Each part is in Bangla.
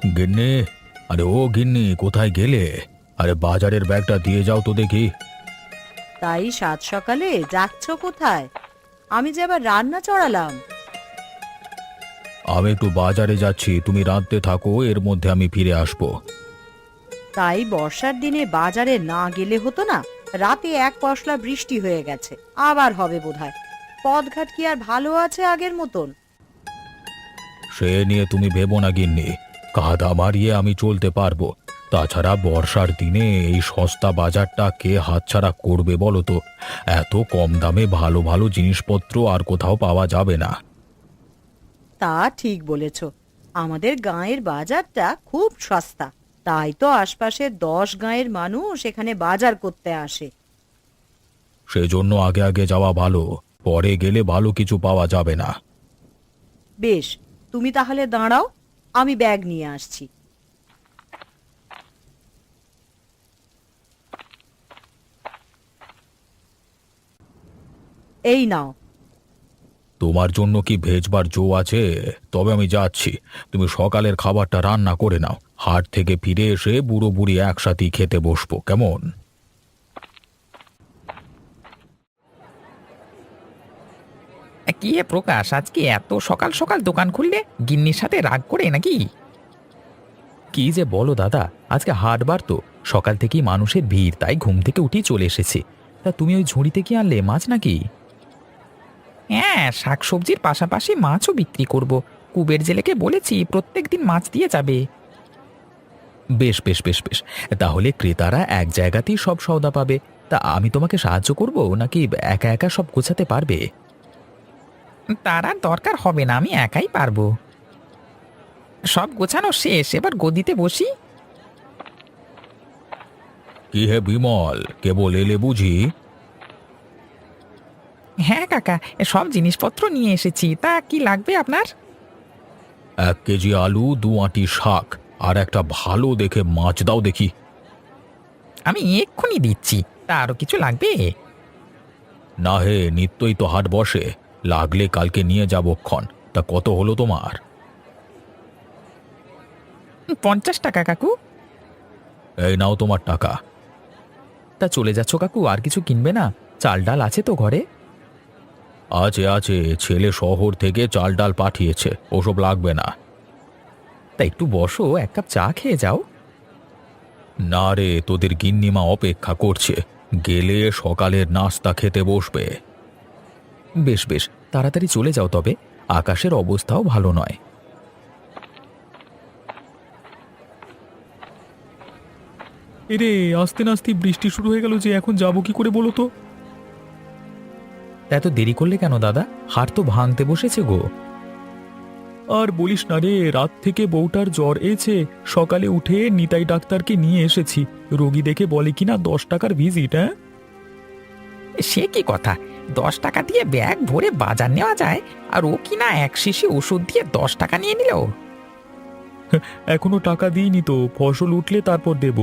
গিন্নি, আরে ও গিন্নি, কোথায় গেলে? আরে বাজারের ব্যাগটা দিয়ে যাও তো দেখি। তাই সাত সকালে যাচ্ছ কোথায়? আমি যে আবার রান্না চড়ালাম। আমি একটু বাজারে যাচ্ছি, তুমি রাঁধতে থাকো, এর মধ্যে আমি ফিরে আসবো। তাই বর্ষার দিনে বাজারে না গেলে হতো না? রাতে এক পশলা বৃষ্টি হয়ে গেছে, আবার হবে বোধহয়। পথঘাট কি আর ভালো আছে আগের মতন? সে নিয়ে তুমি ভেবো না গিন্নি, কাদা মারিয়ে আমি চলতে পারবো। তাছাড়া বর্ষার দিনে এই সস্তা বাজারটা কে হাতছাড়া করবে বলো তো? এত কম দামে ভালো ভালো জিনিসপত্র আর কোথাও পাওয়া যাবে না। তা ঠিক বলেছ। আমাদের গাঁয়ের বাজারটা খুব সস্তা, তাই তো আশপাশের 10 গাঁয়ের মানুষ এখানে বাজার করতে আসে। সেজন্য আগে আগে যাওয়া ভালো, পরে গেলে ভালো কিছু পাওয়া যাবে না। বেশ, তুমি তাহলে দাঁড়াও, আমি ব্যাগ নিয়ে আসছি। এই নাও। তোমার জন্য কি ভেজবার জো আছে? তবে আমি যাচ্ছি, তুমি সকালের খাবারটা রান্না করে নাও। হাট থেকে ফিরে এসে বুড়ো বুড়ি একসাথেই খেতে বসবো, কেমন? কি হে প্রকাশ, আজকে এত সকাল সকাল দোকান খুললে? গিন্নির সাথে রাগ করে নাকি? কি যে বলো দাদা, আজকে হাটবার তো, সকাল থেকেই মানুষের ভিড়, তাই ঘুম থেকে উঠেই চলে এসেছি। তা তুমি ওই ঝুড়িতে কি আনলে, মাছ নাকি? হ্যাঁ, শাকসবজির পাশাপাশি মাছও বিক্রি করব। কুবের জেলেকে বলেছি প্রত্যেক দিন মাছ দিয়ে যাবে। বেশ বেশ বেশ বেশ, তাহলে ক্রেতারা এক জায়গাতেই সব সওদা পাবে। তা আমি তোমাকে সাহায্য করব নাকি একা একা সব গোছাতে পারবে? তার আর দরকার হবে না, আমি একাই পারবো। সব গোছানো শেষ, এবার গদিতে বসি। কি হে বিমল, কেবল এলে বুঝি? হ্যাঁ কাকা, সব জিনিসপত্র নিয়ে এসেছি। তা কি লাগবে আপনার? 1 কেজি আলু, 2 আঁটি শাক, আর একটা ভালো দেখে মাছ দাও দেখি। আমি এক্ষুনি দিচ্ছি। তা আরো কিছু লাগবে? না হে, নিত্যই তো হাট বসে, লাগলে কালকে নিয়ে যাবো ক্ষণ। তা কত হলো তোমার? 50 টাকা কাকু। এই নাও তোমার টাকা। তা চলে যাচ্ছ কাকু, আর কিছু কিনবে না? চাল ডাল আছে তো ঘরে? আছে আছে, ছেলে শহর থেকে চাল ডাল পাঠিয়েছে, ওসব লাগবে না। তা একটু বসো, 1 কাপ চা খেয়ে যাও। না রে, তোদের গিন্নিমা অপেক্ষা করছে, গেলে সকালের নাস্তা খেতে বসবে। বেশ বেশ, তাড়াতাড়ি চলে যাও তবে, আকাশের অবস্থাও ভালো নয়। এরে, আস্তে নাস্তে বৃষ্টি শুরু হয়ে গেল যে, এখন যাবো কি করে বলো তো? এত দেরি করলে কেন দাদা? হাট তো ভাঙতে বসেছে গো। আর বলিস না রে, রাত থেকে বউটার জ্বর এসে সকালে উঠে নিতাই ডাক্তারকে নিয়ে এসেছি। রোগী দেখে বলে কিনা 10 টাকার ভিজিট। হ্যাঁ, সে কি কথা! 10 টাকা দিয়ে ব্যাগ ভরে বাজার নেওয়া যায়, আর ও কিনা এক শিশি ওষুধ দিয়ে 10 টাকা নিয়ে নিল। এখনো টাকা দিইনি তো, ফসল উঠলে তারপর দেব।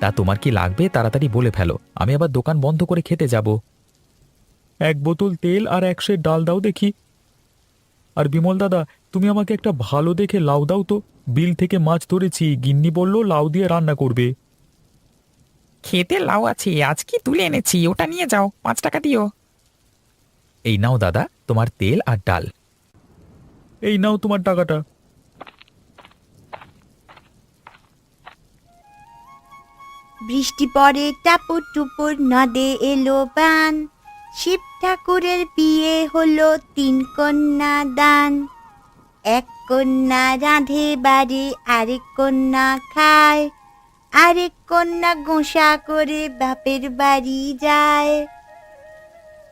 তা তোমার কি লাগবে তাড়াতাড়ি বলে ফেলো, আমি আবার দোকান বন্ধ করে খেতে যাব। 1 বোতল তেল আর 1 সের ডাল দাও দেখি। আর বিমল দাদা, তুমি আমাকে একটা ভালো দেখে লাউ দাও তো, বিল থেকে মাছ ধরেছি, গিন্নি বলল লাউ দিয়ে রান্না করবে। খেতে লাউ আছে, আজ কি তুলে এনেছি, ওটা নিয়ে যাও, 5 টাকা দিও। এই নাও দাদা তোমার তেল আর ডাল। এই নাও তোমার টাকাটা। বৃষ্টি পড়ে টাপুর টুপুর, নদে এলো বান। শিব ঠাকুরের বিয়ে হলো 3 কন্যা দান। 1 কন্যা রাঁধে বাড়ি, আরেক কন্যা খায়, আরেক কন্যা গোসা করে বাপের বাড়ি যায়।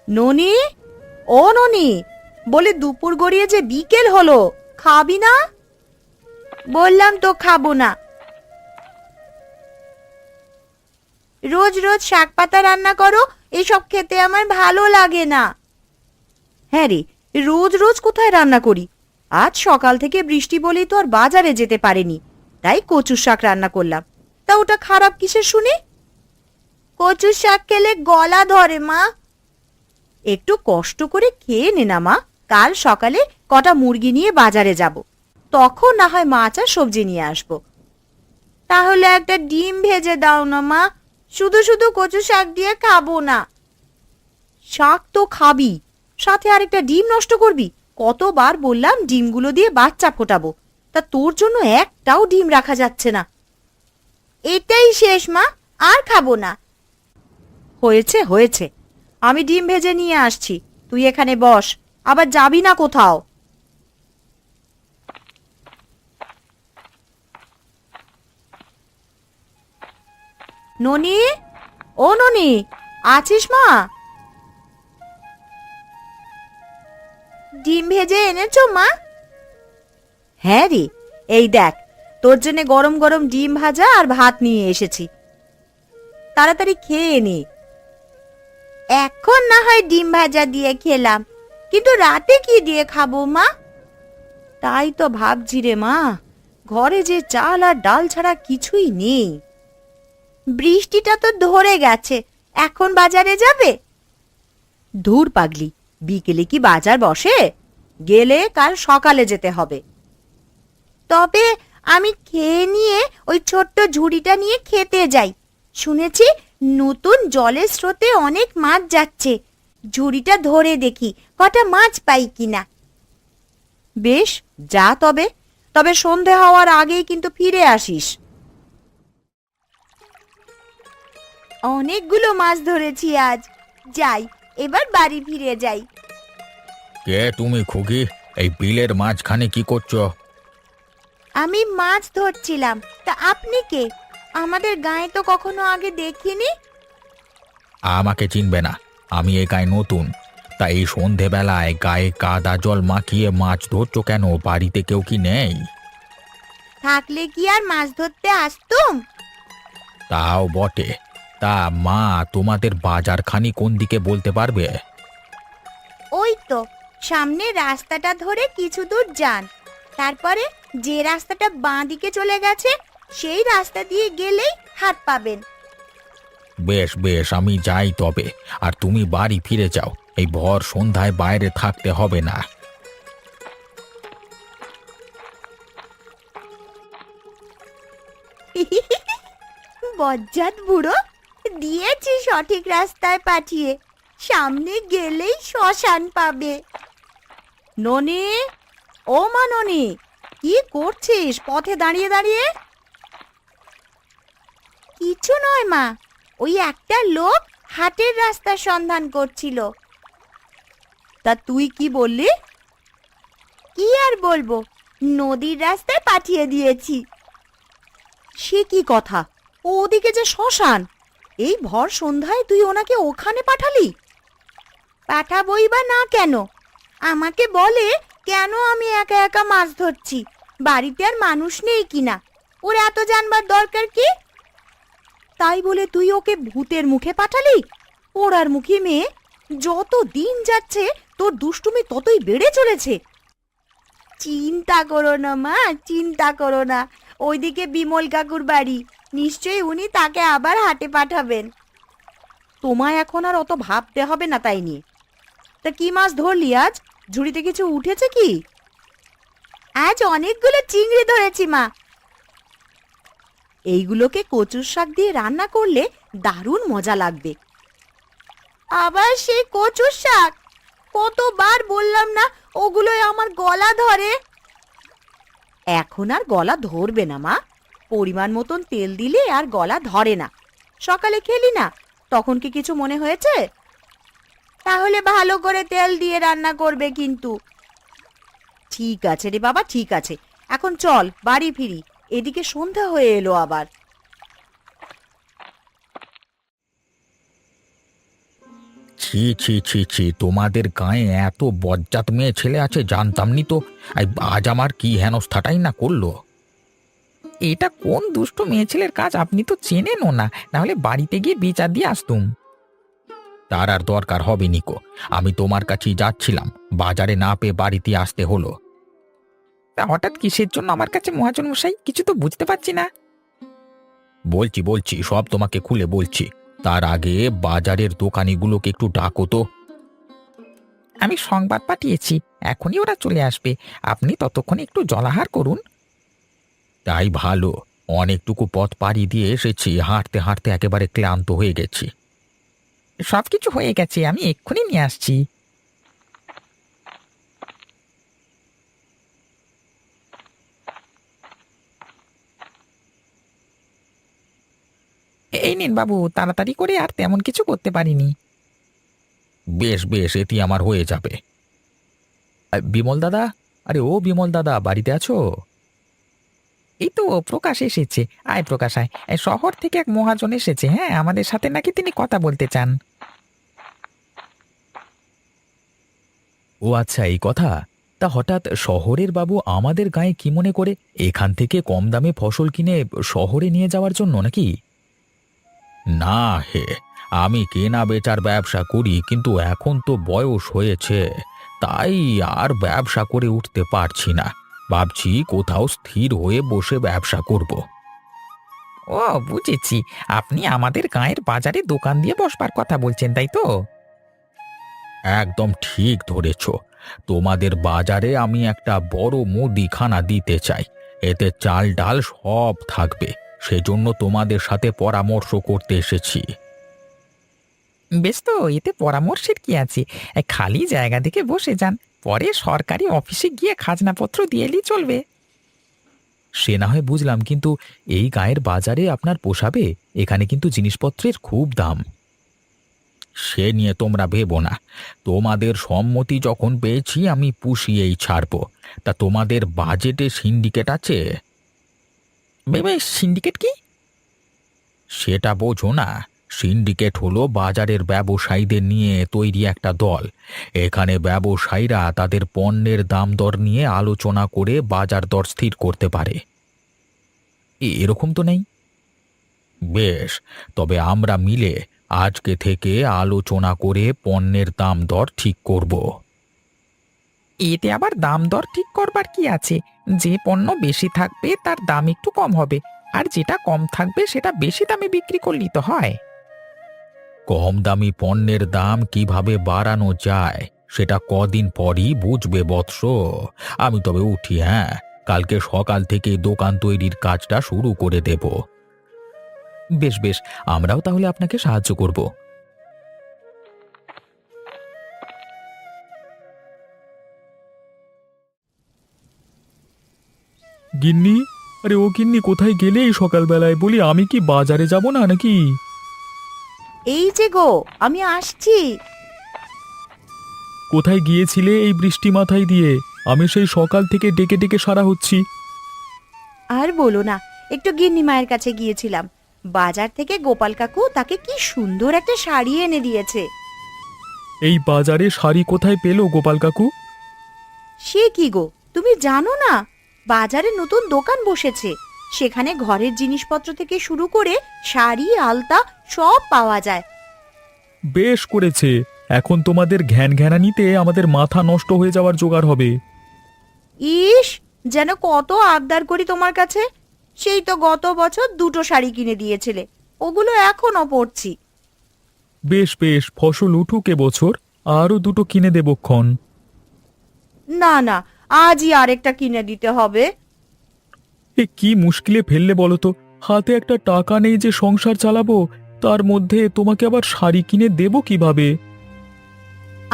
ননি, ও ননি, বলে দুপুর গড়িয়ে যে বিকেল হলো, খাবি না? বললাম তো খাবো না। রোজ রোজ শাক পাতা রান্না করো, এসব খেতে আমার ভালো লাগে না। হ্যাঁ রে, রোজ রোজ কোথায় রান্না করি? আজ সকাল থেকে বৃষ্টি বলেই তো আর বাজারে যেতে পারেনি, তাই কচুর শাক রান্না করলাম। তা ওটা খারাপ কিসের শুনি? কচুর শাক খেলে গলা ধরে মা। একটু কষ্ট করে খেয়ে নে না মা, কাল সকালে কটা মুরগি নিয়ে বাজারে যাব। তখন না হয় মাছ আর সবজি নিয়ে আসবো। তাহলে একটা ডিম ভেজে দাও না মা, শুধু শুধু কচু শাক দিয়ে খাবো না। শাক তো খাবি, সাথে আরেকটা ডিম নষ্ট করবি? কতবার বললাম ডিমগুলো দিয়ে বাচ্চা ফোটাবো, তা তোর জন্য একটাও ডিম রাখা যাচ্ছে না। এটাই শেষ মা, আর খাবো না। হয়েছে হয়েছে, আমি ডিম ভেজে নিয়ে আসছি, তুই এখানে বস, আবার যাবি না কোথাও। ননি, ও ননি, আছিস মা? ডিম ভেজে এনেছো মা? হ্যাঁ রে, এই দেখ তোর জন্য গরম গরম ডিম ভাজা আর ভাত নিয়ে এসেছি, তাড়াতাড়ি খেয়ে নে। এখন না হয় ডিম ভাজা দিয়ে খেলাম, কিন্তু রাতে কি দিয়ে খাবো মা? তাই তো ভাবছি রে মা, ঘরে যে চাল আর ডাল ছাড়া কিছুই নেই। বৃষ্টিটা তো ধরে গেছে, এখন বাজারে যাবে? ধুর পাগলি, বিকেলে কি বাজার বসে? গেলে কাল সকালে যেতে হবে। তবে আমি খেয়ে নিয়ে ওই ছোট্ট ঝুড়িটা নিয়ে খেতে যাই। শুনেছি নতুন জলের স্রোতে অনেক মাছ যাচ্ছে, ঝুড়িটা ধরে দেখি কটা মাছ পাই কিনা। বেশ, যা তবে, তবে সন্ধে হওয়ার আগেই কিন্তু ফিরে আসিস। অনেকগুলো মাছ ধরেছি আজ, যাই, এবার বাড়ি ফিরে যাই। কে তুমি খুকি? এই বিলের মাঝখানে কি করছো? আমি মাছ ধরছিলাম, তা আপনি কে? আমাদের গায়ে তো কখনো আগে দেখিনি। আমাকে চিনবে না, আমি এই গায়ে নতুন। তা এই সন্ধেবেলায় গায়ে কাদা জল মাখিয়ে মাছ ধরছো কেন? বাড়িতে কেউ কি নেই? থাকলে কি আর মাছ ধরতে আসতুম? তাও বটে। তা মা, তোমাদের বাজারখানি কোন দিকে বলতে পারবে? ওই তো সামনে রাস্তাটা ধরে কিছু দূর যান, তারপরে যে রাস্তাটা বাঁ দিকে চলে গেছে সেই রাস্তা দিয়ে গেলেই হাট পাবেন। বেশ বেশ, আমি যাই তবে। আর তুমি বাড়ি ফিরে যাও, এই ভর সন্ধ্যায় বাইরে থাকতে হবে না। বজ্জাত বুড়ো, দিয়েছি সঠিক রাস্তায় পাঠিয়ে, সামনে গেলেই শ্মশান পাবে। ননি, ও মা ননি, কি করছিস পথে দাঁড়িয়ে দাঁড়িয়ে? কিছু নয় মা, ওই একটা লোক হাটের রাস্তার সন্ধান করছিল। তা তুই কি বললি? কি আর বলবো, নদীর রাস্তায় পাঠিয়ে দিয়েছি। সে কি কথা, ওদিকে যে শ্মশান, এই ভর সন্ধ্যায় তুই ওনাকে ওখানে পাঠালি? পাঠাবই বা না কেন? আমাকে বলে কেন আমি একা একা মাছ ধরছি, বাড়িতে আর মানুষ নেই কিনা, ওর এত জানবার দরকার কি? তাই বলে তুই ওকে ভূতের মুখে পাঠালি? ওড়ার মুখী মেয়ে, যত দিন যাচ্ছে তোর দুষ্টুমি ততই বেড়ে চলেছে। চিন্তা করো না মা, চিন্তা করো না, ওইদিকে বিমল কাকুর বাড়ি, নিশ্চয়ই উনি তাকে আবার হাটে পাঠাবেন। তোমায় এখন আর অত ভাবতে হবে না তাই নিয়ে। তা কি মাছ ধরলি আজ? ঝুড়িতে কিছু উঠেছে কি? আজ অনেকগুলো চিংড়ি ধরেছি মা। এইগুলোকে কচুর শাক দিয়ে রান্না করলে দারুণ মজা লাগবে। আবার সেই কচুর শাক? কতবার বললাম না ওগুলোই আমার গলা ধরে। এখন আর গলা ধরবে না মা, পরিমাণ মতন তেল দিলে আর গলা ধরে না। সকালে খেলি না, তখন কি কিছু মনে হয়েছে? তাহলে ভালো করে তেল দিয়ে রান্না করবে কিন্তু। ঠিক আছে রে বাবা, ঠিক আছে, এখন চল বাড়ি ফিরি, এদিকে সন্ধ্যা হয়ে এলো আবার। ছি ছি ছি ছি, তোমাদের গায়ে এত বজ্জাত মেয়ে ছেলে আছে জানতাম নি তো। আজ আমার কি হেনস্থাটাই না করলো। এটা কোন দুষ্ট মেয়ে ছেলের কাজ আপনি তো চেনেনও না, নাহলে বাড়িতে গিয়ে বিচার দিয়ে আসতুম। তার আর দরকার হবে নিকো, আমি তোমার কাছেই যাচ্ছিলাম, বাজারে না পেয়ে বাড়িতে আসতে হলো। তা হঠাৎ কিসের জন্য আমার কাছে মহাজন মশাই, কিছু তো বুঝতে পারছি না। বলছি বলছি, সব তোমাকে খুলে বলছি। তার আগে বাজারের দোকানিগুলোকে একটু ডাকো তো। আমি সংবাদ পাঠিয়েছি, এখনই ওরা চলে আসবে। আপনি ততক্ষণে একটু জলাহার করুন। তাই ভালো, অনেকটুকু পথ পাড়ি দিয়ে এসেছি, হাঁটতে হাঁটতে একেবারে ক্লান্ত হয়ে গেছি। সবকিছু হয়ে গেছে, আমি এক্ষুনি নিয়ে আসছি। এই নিন বাবু, তাড়াতাড়ি করে আর তেমন কিছু করতে পারিনি। বেশ বেশ, এটি আমার হয়ে যাবে। বিমল দাদা, আরে ও বিমল দাদা, বাড়িতে আছো? এই তো প্রকাশ এসেছে। আয় প্রকাশ আয়। এই শহর থেকে এক মহাজন এসেছে, হ্যাঁ, আমাদের সাথে নাকি তিনি কথা বলতে চান। ও আচ্ছা, এই কথা। তা হঠাৎ শহরের বাবু আমাদের গায়ে কি মনে করে, এখান থেকে কম দামে ফসল কিনে শহরে নিয়ে যাওয়ার জন্য নাকি? না হে, আমি কেনা বেচার ব্যবসা করি, কিন্তু এখন তো বয়স হয়েছে, তাই আর ব্যবসা করে উঠতে পারছি না। ভাবছি কোথাও স্থির হয়ে বসে ব্যবসা করব। ও বুঝেছি, আপনি আমাদের গায়ের বাজারে দোকান দিয়ে বসবার কথা বলছেন, তাই তো? একদম ঠিক ধরেছ। তোমাদের বাজারে আমি একটা বড় মুদিখানা দিতে চাই, এতে চাল ডাল সব থাকবে। সেজন্য তোমাদের সাথে পরামর্শ করতে এসেছি। বেশ, তো এতে পরামর্শের কি আছে? খালি জায়গা দেখে বসে যান, পরে সরকারি অফিসে গিয়ে খাজনাপত্র দিয়ে এলেই চলবে। সে না হয় বুঝলাম, কিন্তু এই গায়ের বাজারে আপনার পোষাবে? এখানে কিন্তু জিনিসপত্রের খুব দাম। সে নিয়ে তোমরা ভেবো না, তোমাদের সম্মতি যখন পেয়েছি আমি পুষিয়েই ছাড়বো। তা তোমাদের বাজেটে সিন্ডিকেট আছে? ভেবে সিন্ডিকেট কি? সেটা বোঝো না? সিন্ডিকেট হলো বাজারের ব্যবসায়ীদের নিয়ে তৈরি একটা দল। এখানে ব্যবসায়ীরা তাদের পণ্যের দাম দর নিয়ে আলোচনা করে বাজার দর স্থির করতে পারে। এরকম তো নেই। বেশ, তবে আমরা মিলে আজকে থেকে আলোচনা করে পণ্যের দাম দর ঠিক করব। এতে আবার দাম দর ঠিক করবার কি আছে? যে পণ্য বেশি থাকবে তার দাম একটু কম হবে, আর যেটা কম থাকবে সেটা বেশি দামে বিক্রি করলেই তো হয়। কম দামি পণ্যের দাম কিভাবে বাড়ানো যায় সেটা কদিন পরই বুঝবে বৎস। আমি তবে উঠি, হ্যাঁ, কালকে সকাল থেকে দোকান তৈরির কাজটা শুরু করে দেব। বেশ বেশ, আমরাও তাহলে আপনাকে সাহায্য করব। গিন্নি, আরে ও গিন্নি, কোথায় গেলে এই সকালবেলায়? বলি, আমি কি বাজারে যাব না নাকি? এই যে গো, আমি আসছি। কোথায় গিয়েছিলে এই বৃষ্টি মাথায় দিয়ে? আমি সেই সকাল থেকে ডেকে ডেকে সারা হচ্ছি। আর বলো না, একটু গিন্নি মায়ের কাছে গিয়েছিলাম। বাজার থেকে গোপাল কাকু তাকে কি সুন্দর একটা শাড়ি এনে দিয়েছে। এই বাজারে শাড়ি কোথায় পেলো গোপাল কাকু? সে কি গো, তুমি জানো না? বাজারে নতুন দোকান বসেছে, সেখানে ঘরের জিনিসপত্র থেকে শুরু করে শাড়ি আলতা সব পাওয়া যায়। বেশ করেছে, এখন তোমাদের ঘ্যান ঘ্যানানিতে আমাদের মাথা নষ্ট হয়ে যাওয়ার জোগাড় হবে। ইস, যেন কত আবদার করি তোমার কাছে। সেই তো গত বছর 2টো শাড়ি কিনে দিয়েছিলে, ওগুলো এখনো পরছি। বেশ বেশ, ফসল উঠুক এবছর, আরও 2টো কিনে দেবক্ষণ। না না, আজই আরেকটা কিনে দিতে হবে। এ কি মুশকিলে ফেললে বলো তো? হাতে একটা টাকা নেই যে সংসার চালাবো, তার মধ্যে তোমাকে আবার শাড়ি কিনে দেবো কিভাবে?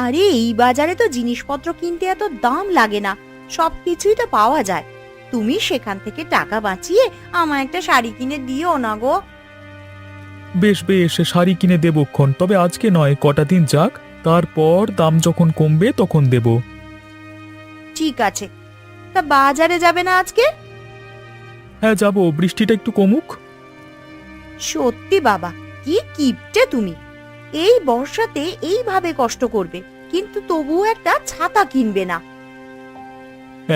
আরে এই বাজারে তো জিনিসপত্র কিনতে এত দাম লাগে না, সবকিছুই তো পাওয়া যায়। তুমি সেখান থেকে টাকা বাঁচিয়ে আমার একটা শাড়ি কিনে দিও না গো। বেশ বেশ, শাড়ি কিনে দেবক্ষণ, তবে আজকে নয়, কটা দিন যাক, তারপর দাম যখন কমবে তখন দেব। ঠিক আছে, তা বাজারে যাবে না আজকে? হ্যাঁ যাবো, বৃষ্টিটা একটু কমুক। সত্যি বাবা, কি কিপটে তুমি! এই বর্ষাতে এইভাবে কষ্ট করবে, কিন্তু তবুও একটা ছাতা কিনবে না।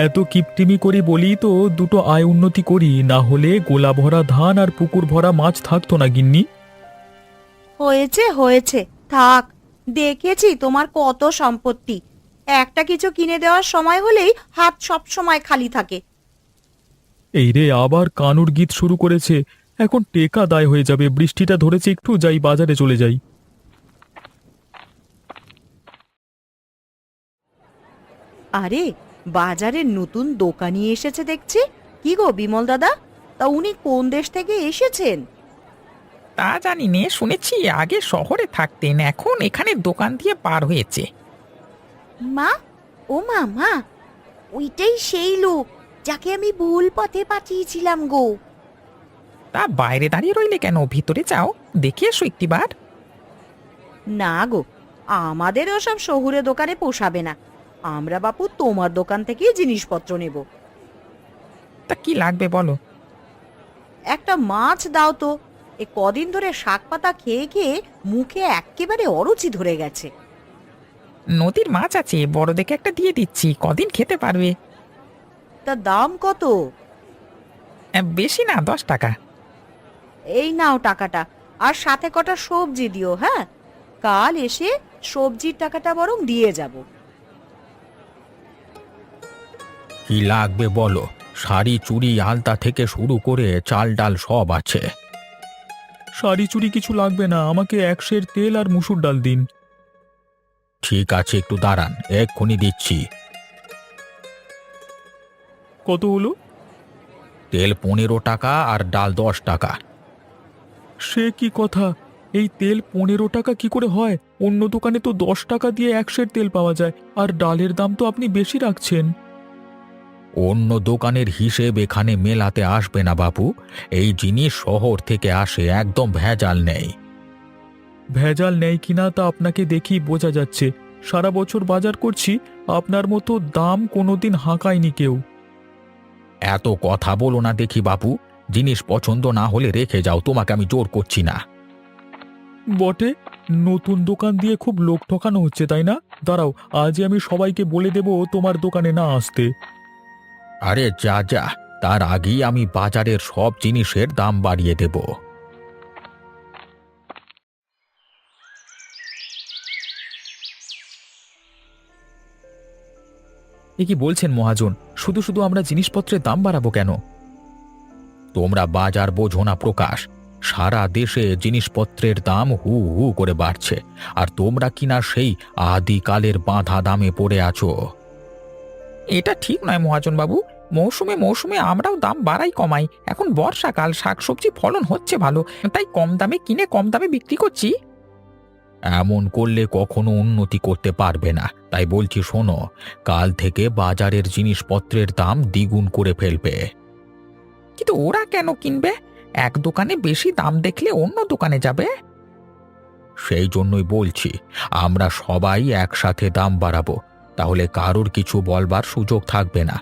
এত কিপটিমি করি বলি তো 2টো আয় উন্নতি করি, না হলে গোলা ভরা ধান আর পুকুর ভরা মাছ থাকতো না গিন্নি। হয়েছে হয়েছে, থাক। দেখেছি তোমার কত সম্পত্তি, একটা কিছু কিনে দেওয়ার সময় হলেই হাত সব সময় খালি থাকে। এই রে, আবার কানুর গীত শুরু করেছে। এখন টেকা দায় হয়ে যাবে। বৃষ্টিটা ধরেছে, একটু যাই, বাজারে চলে যাই। আরে, বাজারের নতুন দোকানি এসেছে দেখছি। কি গো বিমল দাদা, তা উনি কোন দেশ থেকে এসেছেন? তা জানি নে, শুনেছি আগে শহরে থাকতেন, এখন এখানে দোকান দিয়ে পার হয়েছে। মা, ও মা, মা, ওইটাই সেই লোক যাকে আমি ভুল পথে পাঠিয়েছিলাম গো। তা বাইরে দাঁড়িয়ে রইলে কেন, ভিতরে যাও, দেখে এসো একটিবার। না গো, আমাদের ওসব শহুরে দোকানে পোষাবে না। আমরা বাপু তোমার দোকান থেকেই জিনিসপত্র নেব। তা কি লাগবে বলো? একটা মাছ দাও তো। এ কদিন ধরে শাক পাতা খেয়ে খেয়ে মুখে এক্কেবারে অরুচি ধরে গেছে। নদীর মাছ আছে, বড় দেখে একটা দিয়ে দিচ্ছি, কদিন খেতে পারবে। তা দাম কত? বেশি না, 10 টাকা। এই নাও টাকাটা, আর সাথে কটা সবজি দিও। হ্যাঁ, কাল এসে সবজির টাকাটা বরং দিয়ে যাব। কি লাগবে বলো? শাড়ি চুড়ি আলতা থেকে শুরু করে চাল ডাল সব আছে। শাড়ি চুড়ি কিছু লাগবে না, আমাকে 1 সের তেল আর মুসুর ডাল দিন। ঠিক আছে, একটু দাঁড়ান, এক্ষুনি দিচ্ছি। কত হলো? তেল 15 টাকা আর ডাল 10 টাকা। সে কি কথা! এই তেল 15 টাকা কি করে হয়? অন্য দোকানে তো 10 টাকা দিয়ে 1 সের তেল পাওয়া যায়, আর ডালের দাম তো আপনি বেশি রাখছেন। অন্য দোকানের হিসেব এখানে মেলাতে আসবে না বাপু। এই জিনিস শহর থেকে আসে, একদম ভেজাল নেই। ভেজাল নেই কিনা তা আপনাকে দেখি বোঝা যাচ্ছে। সারা বছর বাজার করছি, আপনার মতো দাম কোনোদিন হাঁকায়নি কেউ। এত কথা বলো না দেখি বাপু। জিনিস পছন্দ না হলে রেখে যাও, তোমাকে আমি জোর করছি না। বটে, নতুন দোকান দিয়ে খুব লোক ঠকানো হচ্ছে, তাই না? দাঁড়াও, আজই আমি সবাইকে বলে দেব তোমার দোকানে না আসতে। আরে যা যা, তার আগেই আমি বাজারের সব জিনিসের দাম বাড়িয়ে দেব। এ কি বলছেন মহাজন? শুধু শুধু আমরা জিনিসপত্রের দাম বাড়াবো কেন? তোমরা বাজার বোঝো না প্রকাশ। সারা দেশে জিনিসপত্রের দাম হু হু করে বাড়ছে, আর তোমরা কিনা সেই আদিকালের বাঁধা দামে পড়ে আছো। এটা ঠিক নয় মহাজন বাবু, মৌসুমে মৌসুমে আমরাও দাম বাড়াই কমাই। এখন বর্ষাকাল, শাকসবজি ফলন হচ্ছে ভালো, তাই কম দামে কিনে কম দামে বিক্রি করছি। এমন করলে কখনো উন্নতি করতে পারবে না। তাই বলছি শোনো, কাল থেকে বাজারের জিনিসপত্রের দাম দ্বিগুণ করে ফেলবে। কিন্তু ওরা কেন কিনবে? এক দোকানে বেশি দাম দেখলে অন্য দোকানে যাবে। সেই জন্যই বলছি, আমরা সবাই একসাথে দাম বাড়াবো। তাহলে কারোর কিছু বলবার সুযোগ থাকবে না।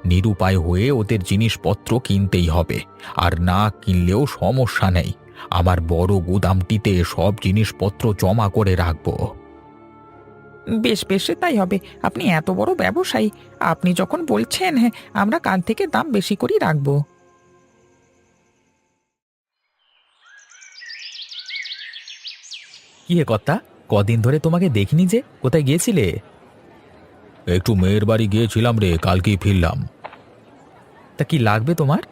নিরুপায় হয়ে ওদের জিনিসপত্র কিনতেই হবে। আর না কিনলেও সমস্যা নেই, আমার বড় গুদামটিতে সব জিনিসপত্র জমা করে রাখবো। বেশ বেশ, তাই হবে। আপনি এত বড় ব্যবসায়ী, আপনি যখন বলছেন, হ্যাঁ, আমরা কাল থেকে দাম বেশি করেই রাখবো। কি হে কর্তা, কদিন ধরে তোমাকে দেখিনি যে, কোথায় গিয়েছিলে? একটু মেয়ের বাড়ি গিয়েছিলাম রে, কালকেই ফিরলাম। তা কি লাগবে তোমার?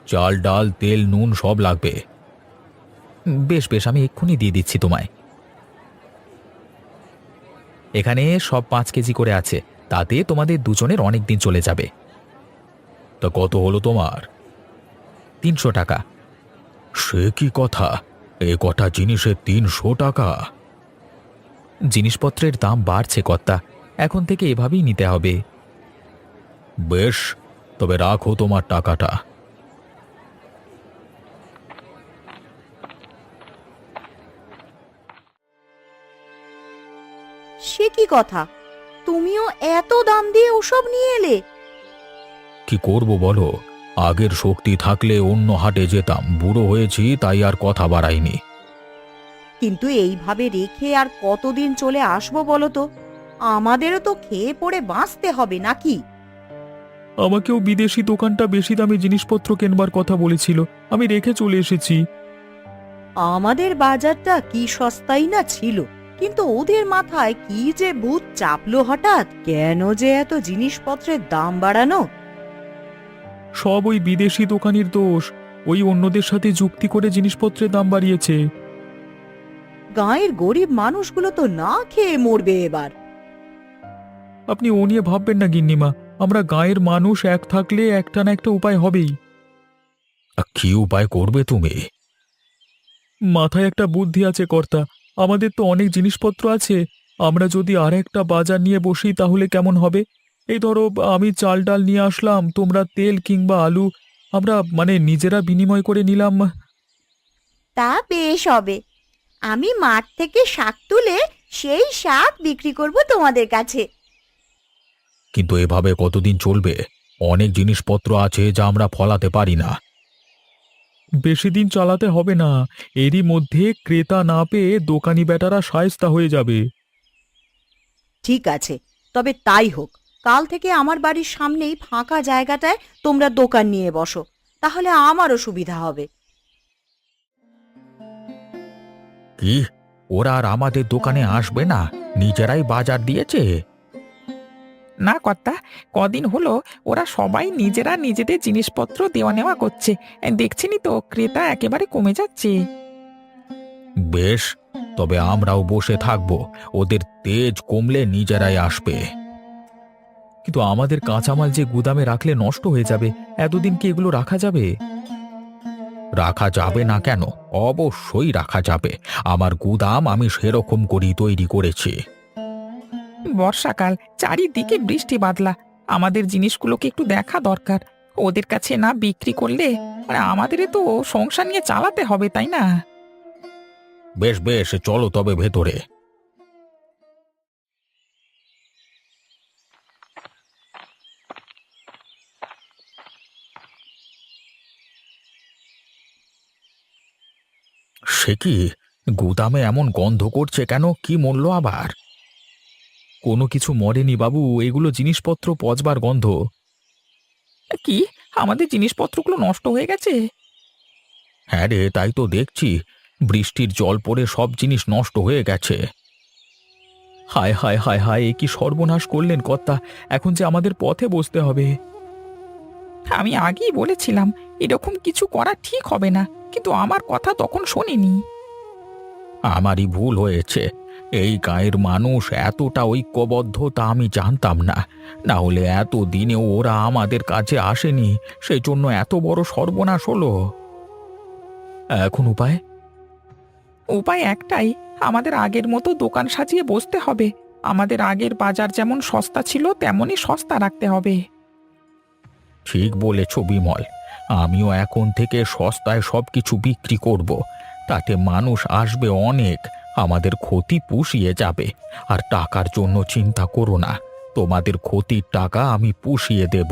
চাল ডাল তেল নুন সব লাগবে। বেশ বেশ, আমি এক্ষুনি দিয়ে দিচ্ছি তোমায়। এখানে সব 5 কেজি করে আছে, তাতে তোমাদের দুজনের অনেক দিন চলে যাবে। তা কত হলো তোমার? 300 টাকা। সে কি কথা, এ কটা জিনিসের 300 টাকা? জিনিসপত্রের দাম বাড়ছে কর্তা, এখন থেকে এভাবেই নিতে হবে। বেশ, তবে রাখো তোমার টাকাটা। সে কি কথা, তুমিও এত দাম দিয়ে ওসব নিয়ে এলে? কি করব বলো, আগের শক্তি থাকলে অন্য হাটে যেতাম। বুড়ো হয়েছি তাই আর কথা বাড়াইনি। কিন্তু এইভাবে রেখে আর কতদিন চলে আসবো বলো তো? আমাদেরও তো খেয়ে পড়ে বাঁচতে হবে নাকি? আমাকেও বিদেশি দোকানটা বেশি দামে জিনিসপত্র কেনবার কথা বলেছিল, আমি রেখে চলে এসেছি। আমাদের বাজারটা কি সস্তাই না ছিল, কিন্তু ওদের মাথায় কি যে ভূত চাপলো হঠাৎ, কেন যে এত জিনিসপত্রের দাম বাড়ানো? সব ওই বিদেশি দোকানির দোষ। ওই অন্যদের সাথে যুক্তি করে জিনিসপত্রের দাম বাড়িয়েছে। গাঁয়ের গরিব মানুষগুলো তো না খেয়ে মরবে এবার। আপনি ও নিয়ে ভাববেন না গিন্নিমা, আমরা গাঁয়ের মানুষ এক থাকলে একটা না একটা উপায় হবেই। কি উপায় করবে তুমি? মাথায় একটা বুদ্ধি আছে কর্তা, আমাদের তো অনেক জিনিসপত্র আছে, আমরা যদি আর একটা বাজার নিয়ে বসি তাহলে কেমন হবে? এই ধরো আমি চাল ডাল নিয়ে আসলাম, তোমরা তেল কিংবা আলু, আমরা মানে নিজেরা বিনিময় করে নিলাম। তা বেশ হবে। আমি মাঠ থেকে শাক তুলে সেই শাক বিক্রি করব তোমাদের কাছে। কিন্তু এভাবে কতদিন চলবে? অনেক জিনিসপত্র আছে যা আমরা ফলাতে পারি না। বেশি দিন চালাতে হবে না, এরই মধ্যে ক্রেতা না পেয়ে দোকানি বেটারা শায়েস্তা হয়ে যাবে। ঠিক আছে, তবে তাই হোক। কাল থেকে আমার বাড়ির সামনেই ফাঁকা জায়গাটায় তোমরা দোকান নিয়ে বসো, তাহলে আমারও সুবিধা হবে। কি, ওরা আর আমাদের দোকানে আসবে না? নিজেরাই বাজার দিয়েছে। না কর্তা, কদিন হলো ওরা সবাই নিজেরা নিজেদের জিনিসপত্র দেওয়া নেওয়া করছে। দেখছেনই তো ক্রেতা একেবারে কমে যাচ্ছে। বেশ, তবে আমরাও বসে থাকবো, ওদের তেজ কমলে নিজেরাই আসবে। কিন্তু আমাদের কাঁচামাল যে গুদামে রাখলে নষ্ট হয়ে যাবে, এতদিন কি এগুলো রাখা যাবে? রাখা যাবে না কেন? অবশ্যই রাখা যাবে। আমার গুদাম আমি সেরকম করেই তৈরি করেছি। বর্ষাকাল, চারিদিকে বৃষ্টি বাদলা, আমাদের জিনিসগুলোকে একটু দেখা দরকার। ওদের কাছে না বিক্রি করলে আমাদের তো সংসার নিয়ে চালাতে হবে, তাই না? বেশ বেশ, চলো তবে ভেতরে। সে কি, গুদামে এমন গন্ধ করছে কেন? কি মূল্য আবার? কোনো কিছু মরেনি বাবু, এগুলো জিনিসপত্র পচবার গন্ধ। কি, আমাদের জিনিসপত্রগুলো নষ্ট হয়ে গেছে? হ্যাঁ রে, তাই তো দেখছি, বৃষ্টির জল পড়ে সব জিনিস নষ্ট হয়ে গেছে। হায় হায় হায় হায়, এ কি সর্বনাশ করলেন কর্তা! এখন যে আমাদের পথে বসতে হবে। আমি আগেই বলেছিলাম এরকম কিছু করা ঠিক হবে না, কিন্তু আমার কথা তখন শোনেনি। আমারই ভুল হয়েছে। এই গাঁয়ের মানুষ এতটা ঐক্যবদ্ধ তা আমি জানতাম না। না হলে এত দিনেও ওরা আমাদের কাছে আসেনি, সেই জন্য এত বড় সর্বনাশ হলো। এখন উপায়? উপায় একটাই, আমাদের আগের মতো দোকান সাজিয়ে বসতে হবে। আমাদের আগের বাজার যেমন সস্তা ছিল তেমনই সস্তা রাখতে হবে। ঠিক বলেছ বিমল, আমিও এখন থেকে সস্তায় সবকিছু বিক্রি করব। তাতে মানুষ আসবে অনেক, আমাদের ক্ষতি পুষিয়ে যাবে। আর টাকার জন্য চিন্তা করো না, তোমাদের ক্ষতির টাকা আমি পুষিয়ে দেব।